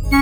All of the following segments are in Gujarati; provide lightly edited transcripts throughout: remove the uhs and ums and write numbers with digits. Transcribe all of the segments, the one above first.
આજે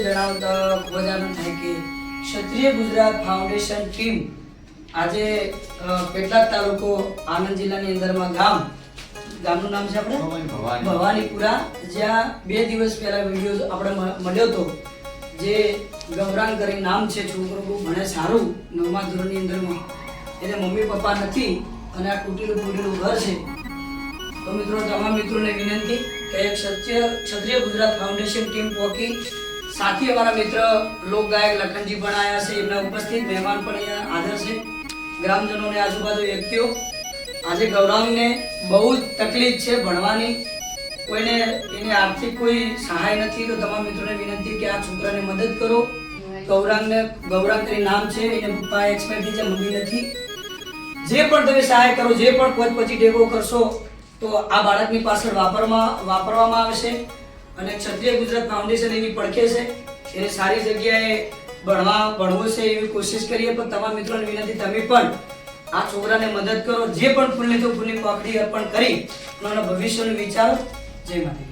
જણાવતા ખૂબ જ આનંદ થાય કે ક્ષત્રિય ગુજરાત ફાઉન્ડેશન ટીમ આજે પેટલાદ તાલુકો આણંદ જિલ્લાની અંદરમાં ગામનું નામ છે આપણે ભવાનીપુરા, જ્યાં 2 દિવસ પહેલા વિડીયો આપણે મળ્યો હતો, જે ગૌરાંગ કરી નામ છે. છોકરો બહુ ભણે સારું, 9મા ધોરણની અંદરમાં, એને મમ્મી પપ્પા નથી અને આ તૂટેલું ઘર છે. તો મિત્રો, તમામ મિત્રોને વિનંતી કે ક્ષત્રિય ગુજરાત ફાઉન્ડેશન ટીમ પોકી સાથી અમારા મિત્ર લોક ગાયક લખનજી પણ આવ્યા છે, એમના ઉપસ્થિત મહેમાન પણ અહીંયા હાજર છે, ગ્રામજનો અને આજુબાજુ વ્યક્તિઓ. આજે ગૌરાંગને બહુ જ તકલીફ છે ભણવાની, કોઈને એની આર્થિક કોઈ સહાય નથી. તો તમામ મિત્રોને વિનંતી કે આ છોકરાને મદદ કરો. ગૌરાંગ કરી નામ છે, એને પપ્પા એક્સપાયર થઈ ગયા, મમ્મી નથી. જે પણ તમે સહાય કરો, જે પણ પછી ટેકો કરશો, તો આ બાળકની પાછળ વાપરવામાં આવશે. અને ક્ષત્રિય ગુજરાત ફાઉન્ડેશન એવી પડખે છે, એને સારી જગ્યાએ ભણવું છે એવી કોશિશ કરીએ. પણ તમામ મિત્રોને વિનંતી, તમે પણ આ છોકરાને મદદ કરો. જે પણ પુણ્ય તો પુણ્ય પાખડી અર્પણ કરી એના ભવિષ્યનું વિચારો. જય માતા.